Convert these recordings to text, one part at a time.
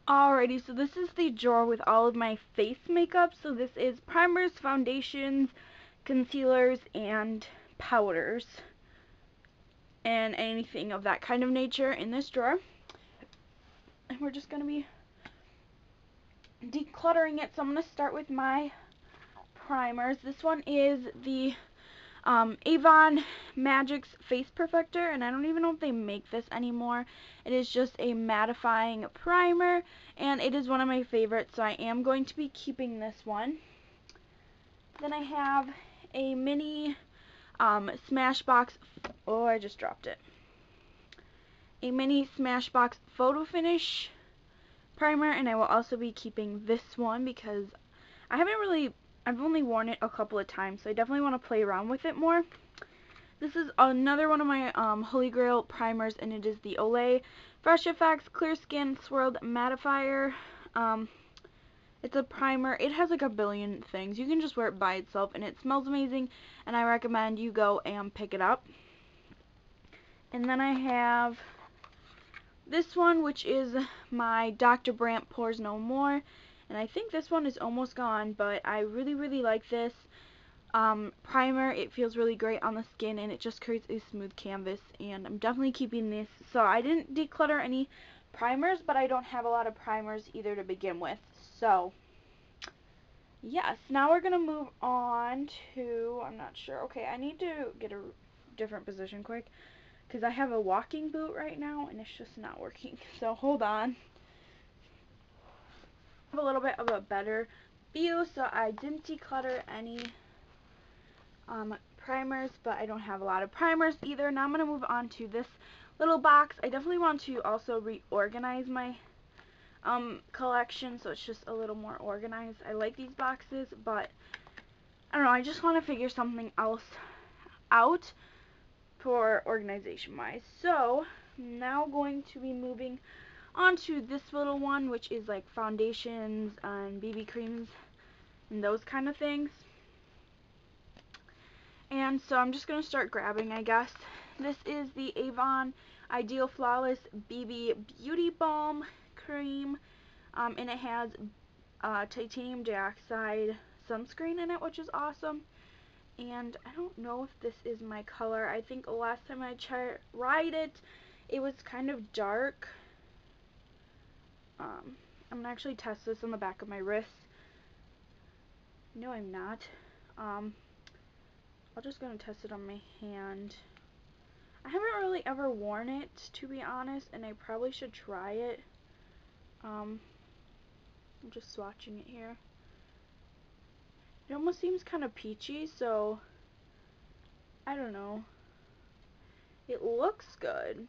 Alrighty, so this is the drawer with all of my face makeup. So this is primers, foundations, concealers, and powders, and anything of that kind of nature in this drawer. And we're just going to be decluttering it. So I'm going to start with my primers. This one is the Avon Magic's Face Perfector, and I don't even know if they make this anymore. It is just a mattifying primer, and it is one of my favorites, so I am going to be keeping this one. Then I have a mini Smashbox, oh, I just dropped it. A mini Smashbox Photo Finish primer, and I will also be keeping this one because I've only worn it a couple of times, so I definitely want to play around with it more. This is another one of my Holy Grail primers, and it is the Olay Fresh Effects Clear Skin Swirled Mattifier. It's a primer. It has like a billion things. You can just wear it by itself, and it smells amazing, and I recommend you go and pick it up. And then I have this one, which is my Dr. Brandt Pores No More, and I think this one is almost gone, but I really, really like this primer. It feels really great on the skin, and it just creates a smooth canvas, and I'm definitely keeping this. So I didn't declutter any primers, but I don't have a lot of primers either to begin with. So yes, now we're gonna move on to, I'm not sure, okay, I need to get a different position quick because I have a walking boot right now and it's just not working. So hold on. I have a little bit of a better view, so I didn't declutter any primers, but I don't have a lot of primers either. Now I'm going to move on to this little box. I definitely want to also reorganize my collection, so it's just a little more organized. I like these boxes, but I don't know, I just want to figure something else out for organization wise. So now going to be moving on to this little one, which is like foundations and BB creams and those kind of things. And so I'm just going to start grabbing, I guess. This is the Avon Ideal Flawless BB Beauty Balm Cream, and it has titanium dioxide sunscreen in it, which is awesome. And I don't know if this is my color. I think last time I tried it, it was kind of dark. I'm going to actually test this on the back of my wrist. No, I'm not. I'm just going to test it on my hand. I haven't really ever worn it, to be honest, and I probably should try it. I'm just swatching it here. It almost seems kind of peachy, so I don't know. It looks good.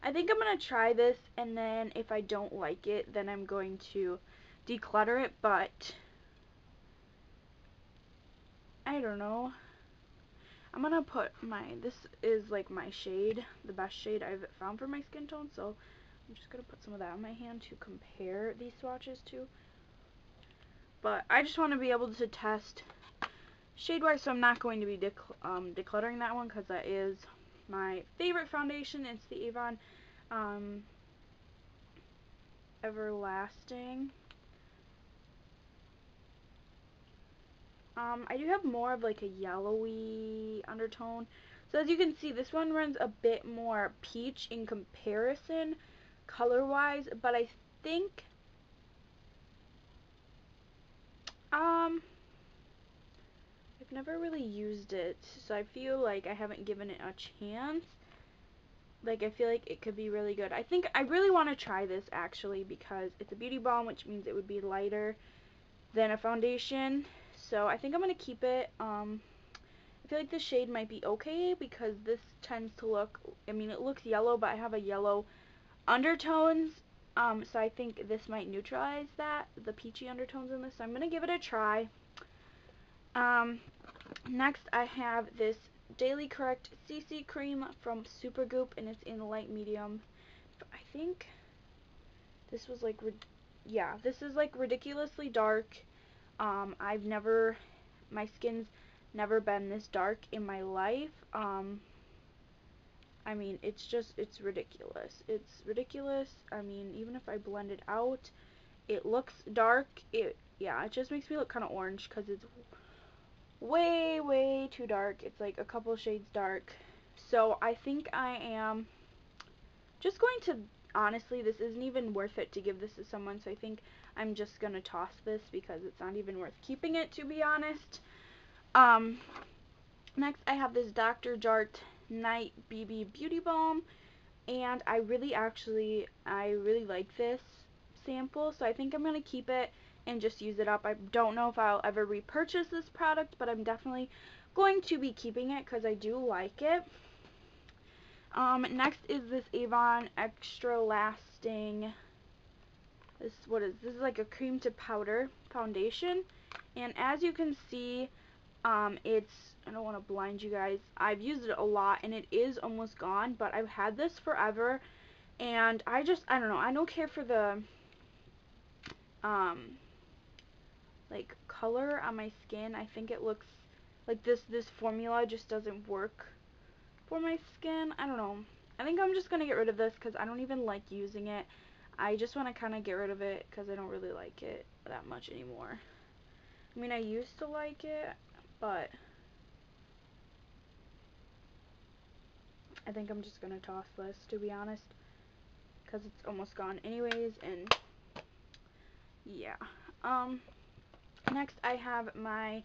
I think I'm going to try this, and then if I don't like it, then I'm going to declutter it, but I don't know. I'm going to put this is like my shade, the best shade I've found for my skin tone, so I'm just going to put some of that on my hand to compare these swatches to. But I just want to be able to test shade-wise, so I'm not going to be decluttering that one because that is my favorite foundation. It's the Avon Everlasting. I do have more of like a yellowy undertone. So as you can see, this one runs a bit more peach in comparison color-wise, but I think I've never really used it, so I feel like I haven't given it a chance. Like, I feel like it could be really good. I think I really want to try this actually because it's a beauty balm, which means it would be lighter than a foundation. So I think I'm going to keep it. I feel like the shade might be okay because this tends to look, I mean, it looks yellow, but I have a yellow undertones. So I think this might neutralize that, the peachy undertones in this. So I'm going to give it a try. Next I have this Daily Correct CC cream from Supergoop, and it's in light medium. I think this was like, yeah, this is like ridiculously dark. My skin's never been this dark in my life. I mean, it's ridiculous. It's ridiculous. I mean, even if I blend it out, it looks dark. Yeah, it just makes me look kind of orange because it's way, way too dark. It's like a couple shades dark. So I think I am just going to, honestly, this isn't even worth it to give this to someone, so I think I'm just going to toss this because it's not even worth keeping it, to be honest. Next I have this Dr. Jart Night BB Beauty Balm, and I really like this sample, so I think I'm going to keep it and just use it up. I don't know if I'll ever repurchase this product, but I'm definitely going to be keeping it because I do like it. Next is this Avon Extra Lasting, this is like a cream to powder foundation, and as you can see, I don't want to blind you guys, I've used it a lot and it is almost gone, but I've had this forever, and I don't know, I don't care for the like color on my skin. I think it looks like this formula just doesn't work for my skin. I don't know. I think I'm just gonna get rid of this because I don't even like using it. I just want to kind of get rid of it because I don't really like it that much anymore. I mean, I used to like it, but I think I'm just gonna toss this, to be honest, because it's almost gone anyways. And yeah. Next I have my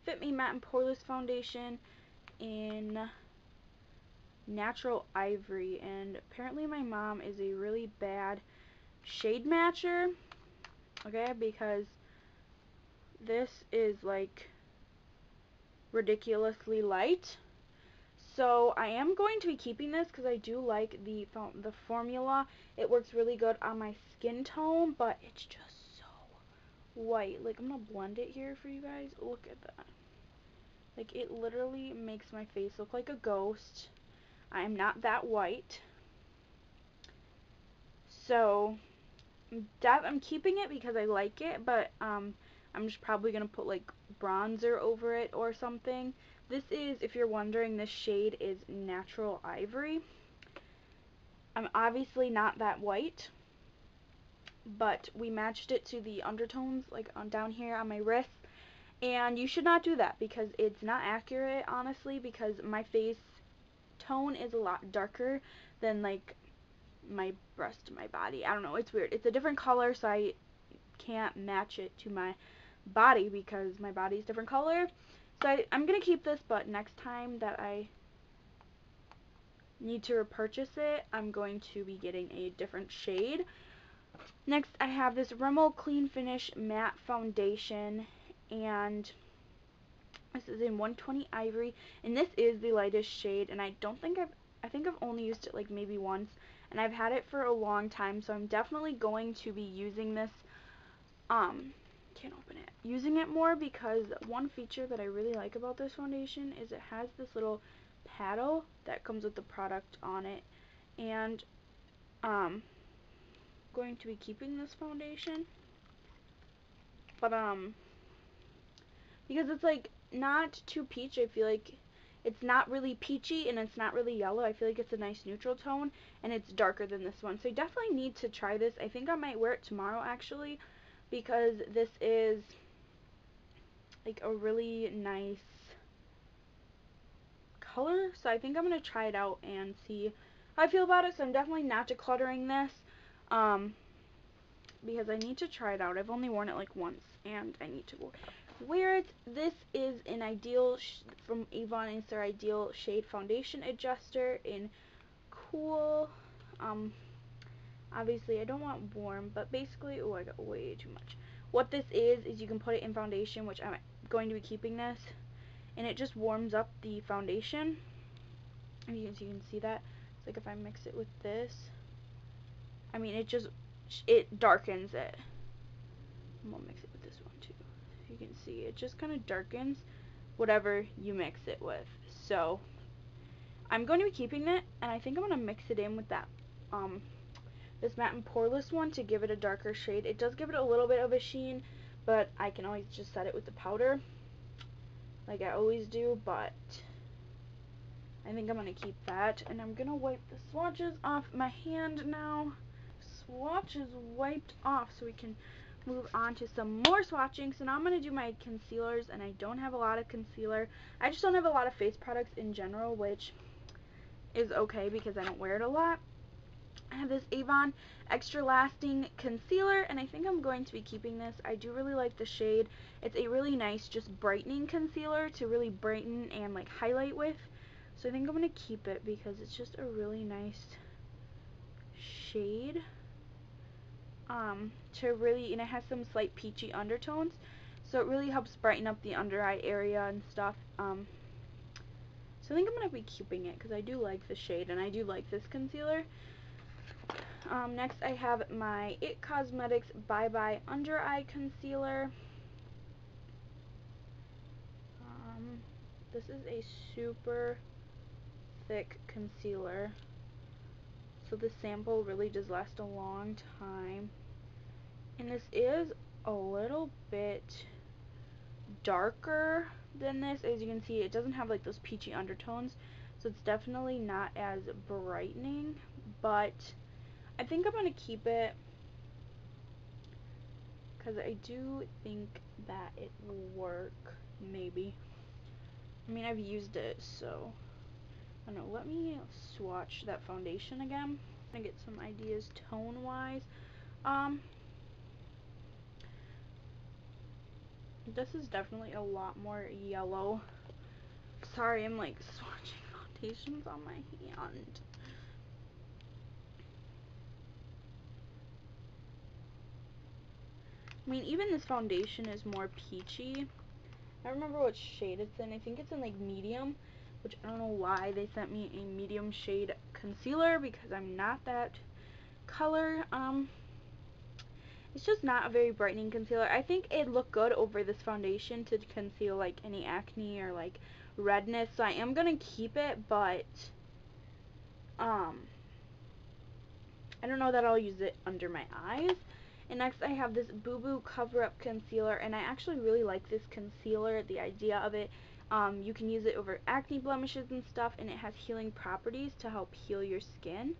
Fit Me Matte and Poreless Foundation in Natural Ivory, and apparently my mom is a really bad shade matcher, okay, because this is like ridiculously light. So I am going to be keeping this because I do like the formula. It works really good on my skin tone, but it's just so white. Like, I'm gonna blend it here for you guys. Look at that. Like, it literally makes my face look like a ghost. I am not that white. So I'm keeping it because I like it, but I'm just probably gonna put like bronzer over it or something. This is, if you're wondering, this shade is Natural Ivory. I'm obviously not that white, but we matched it to the undertones like on down here on my wrist, and you should not do that because it's not accurate, honestly, because my face tone is a lot darker than like my breast, my body. I don't know, it's weird. It's a different color, so I can't match it to my body because my body is different color. So I'm gonna keep this, but next time that I need to repurchase it, I'm going to be getting a different shade. Next I have this Rimmel Clean Finish Matte Foundation, and this is in 120 Ivory, and this is the lightest shade, and I think I've only used it like maybe once, and I've had it for a long time, so I'm definitely going to be using this, can't open it, using it more, because one feature that I really like about this foundation is it has this little paddle that comes with the product on it, and going to be keeping this foundation, but because it's like not too peach, I feel like it's not really peachy and it's not really yellow. I feel like it's a nice neutral tone, and it's darker than this one, so I definitely need to try this. I think I might wear it tomorrow actually, because this is like a really nice color, so I think I'm gonna try it out and see how I feel about it. So I'm definitely not decluttering this, because I need to try it out. I've only worn it like once, and I need to wear it. This is an Ideal from Avon. It's their Ideal Shade Foundation Adjuster in Cool. Obviously I don't want warm, but basically, oh, I got way too much. What this is you can put it in foundation, which I'm going to be keeping this, and it just warms up the foundation. And you can see that. It's like if I mix it with this, I mean, it darkens it. I'm gonna mix it with this one too. You can see it just kind of darkens whatever you mix it with. So I'm going to be keeping it, and I think I'm going to mix it in with that this matte and poreless one to give it a darker shade. It does give it a little bit of a sheen, but I can always just set it with the powder like I always do. But I think I'm going to keep that. And I'm going to wipe the swatches off my hand now. Swatch is wiped off, so we can move on to some more swatching. So now I'm going to do my concealers, and I don't have a lot of concealer. I just don't have a lot of face products in general, which is okay because I don't wear it a lot. I have this Avon Extra Lasting Concealer, and I think I'm going to be keeping this. I do really like the shade. It's a really nice, just brightening concealer to really brighten and like highlight with. So I think I'm going to keep it because it's just a really nice shade. And it has some slight peachy undertones, so it really helps brighten up the under eye area and stuff. So I think I'm going to be keeping it because I do like the shade and I do like this concealer. Next I have my It Cosmetics Bye Bye Under Eye Concealer. This is a super thick concealer, so the sample really does last a long time. And this is a little bit darker than this. As you can see, it doesn't have like those peachy undertones, so it's definitely not as brightening, but I think I'm going to keep it because I do think that it will work, maybe. I mean, I've used it, so I don't know. Let me swatch that foundation again and get some ideas tone-wise. This is definitely a lot more yellow. Sorry, I'm like swatching foundations on my hand. I mean, even this foundation is more peachy. I don't remember what shade it's in. I think it's in like medium, which I don't know why they sent me a medium shade concealer because I'm not that color. It's just not a very brightening concealer. I think it'd look good over this foundation to conceal like any acne or like redness, so I am gonna keep it, but I don't know that I'll use it under my eyes. And next I have this Boo Boo Cover Up Concealer, and I actually really like this concealer, the idea of it. You can use it over acne blemishes and stuff, and it has healing properties to help heal your skin.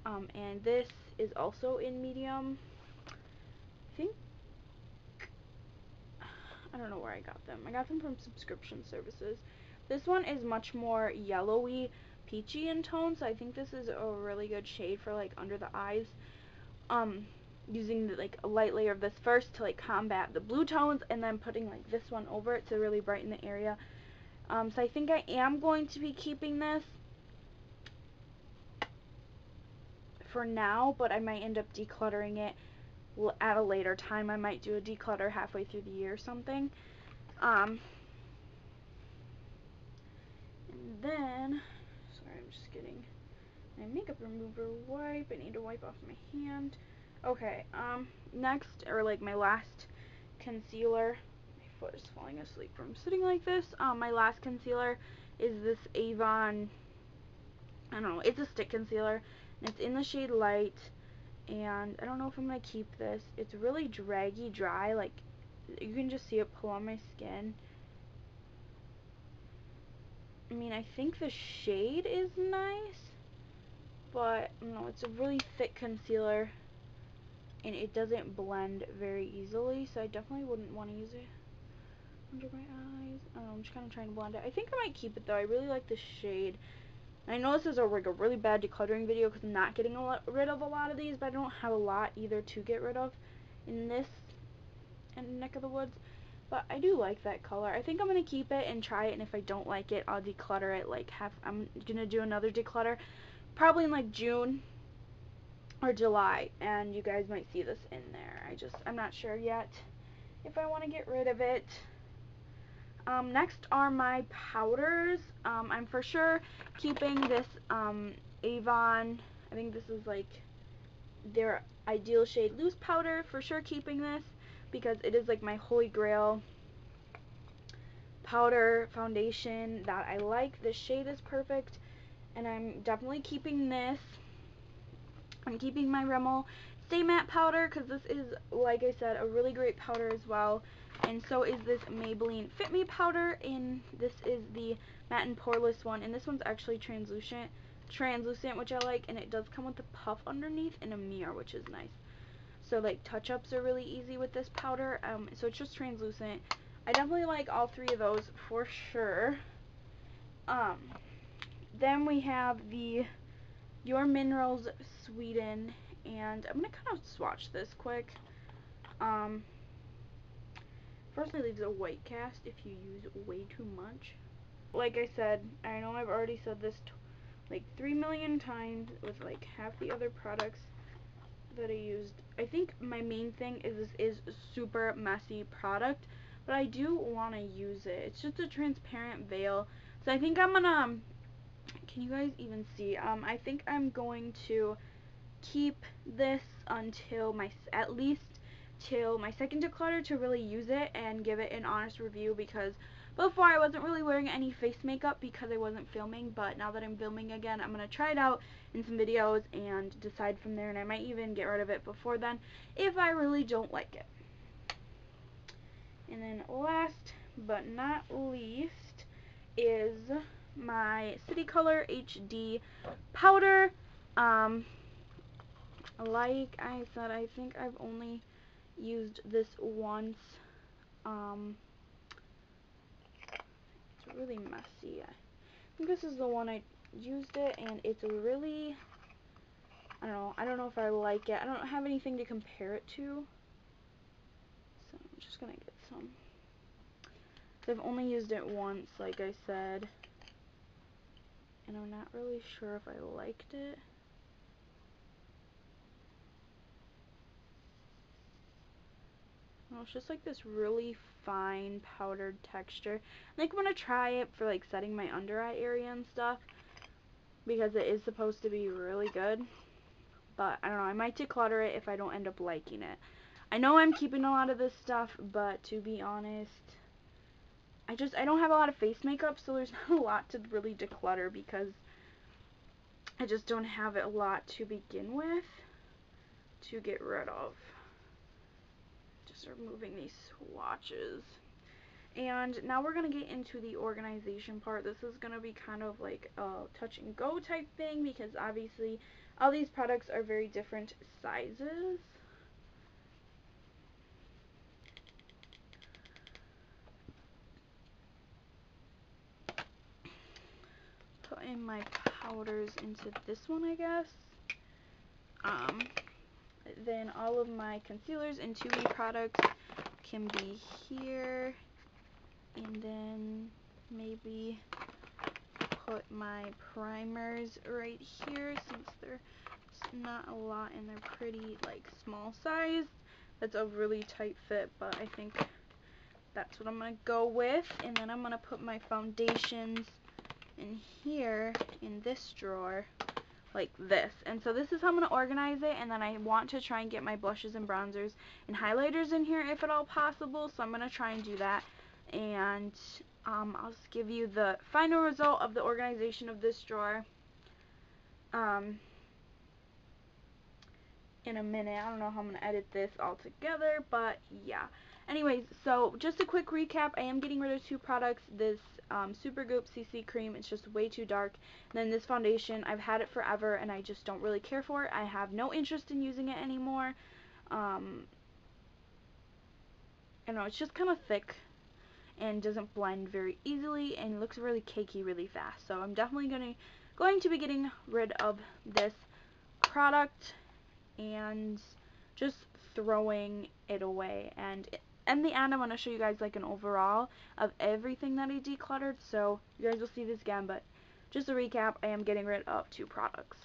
And this is also in medium. I don't know where I got them. I got them from subscription services. This one is much more yellowy, peachy in tone, so I think this is a really good shade for like under the eyes. Using like a light layer of this first to like combat the blue tones, and then putting like this one over it to really brighten the area. So I think I am going to be keeping this for now, but I might end up decluttering it at a later time. I might do a declutter halfway through the year or something. And then, sorry, I'm just getting my makeup remover wipe. I need to wipe off my hand. Okay, next, or like my last concealer, my foot is falling asleep from sitting like this. My last concealer is this Avon, I don't know, it's a stick concealer, and it's in the shade Light, and I don't know if I'm going to keep this. It's really draggy dry, like, you can just see it pull on my skin. I mean, I think the shade is nice, but, no, it's a really thick concealer, and it doesn't blend very easily, so I definitely wouldn't want to use it under my eyes. I don't know, I'm just kind of trying to blend it. I think I might keep it, though. I really like the shade. And I know this is like a really bad decluttering video because I'm not getting rid of a lot of these, but I don't have a lot either to get rid of in this neck of the woods. But I do like that color. I think I'm going to keep it and try it, and if I don't like it, I'll declutter it. Like, I'm going to do another declutter probably in like June or July, and you guys might see this in there. I'm not sure yet if I want to get rid of it. Next are my powders. I'm for sure keeping this Avon, I think this is like their Ideal Shade Loose Powder. For sure keeping this because it is like my holy grail powder foundation that I like. This shade is perfect, and I'm definitely keeping this. I'm keeping my Rimmel Stay Matte powder because this is, like I said, a really great powder as well. and so is this Maybelline Fit Me powder, and this is the matte and poreless one, and this one's actually translucent, which I like, and it does come with a puff underneath and a mirror, which is nice. So like touch-ups are really easy with this powder. So it's just translucent. I definitely like all three of those for sure. Then we have the Your Minerals Sweden, and I'm gonna kind of swatch this quick. First, it leaves a white cast if you use way too much. Like I said, I know I've already said this like 3 million times with like half the other products that I used. I think my main thing is this is a super messy product, but I do want to use it. It's just a transparent veil, so I think I'm gonna, can you guys even see, I think I'm going to keep this until at least till my second declutter to really use it and give it an honest review, because before I wasn't really wearing any face makeup because I wasn't filming, but now that I'm filming again, I'm going to try it out in some videos and decide from there, and I might even get rid of it before then if I really don't like it. And then last but not least is my City Color HD powder. Like I said, I think I've only used this once. It's really messy. I think this is the one I used it, and it's really, I don't know if I like it. I don't have anything to compare it to, so I'm just gonna get some. So I've only used it once, like I said, and I'm not really sure if I liked it. It's just like this really fine powdered texture. I think I'm gonna try it for like setting my under eye area and stuff, because it is supposed to be really good. But I don't know, I might declutter it if I don't end up liking it. I know I'm keeping a lot of this stuff, but to be honest, I don't have a lot of face makeup, so there's not a lot to really declutter because I just don't have a lot to begin with to get rid of. Just removing these swatches. And now we're going to get into the organization part. This is going to be kind of like a touch and go type thing, because obviously all these products are very different sizes. Put in my powders into this one, I guess. Then all of my concealers and 2B products can be here. And then maybe put my primers right here, since there's not a lot and they're pretty like small size. That's a really tight fit, but I think that's what I'm gonna go with. And then I'm gonna put my foundations in here in this drawer like this. And so this is how I'm gonna organize it. And then I want to try and get my blushes and bronzers and highlighters in here if at all possible, so I'm gonna try and do that. And I'll just give you the final result of the organization of this drawer in a minute. I don't know how I'm going to edit this all together, but yeah. Anyways, so just a quick recap. I am getting rid of 2 products. This Supergoop CC cream, it's just way too dark. And then this foundation, I've had it forever and I just don't really care for it. I have no interest in using it anymore. I don't know, it's just kind of thick and doesn't blend very easily and looks really cakey really fast. So I'm definitely going to be getting rid of this product and just throwing it away. And in the end, I'm going to show you guys like an overall of everything that I decluttered, so you guys will see this again. But just a recap, I am getting rid of 2 products.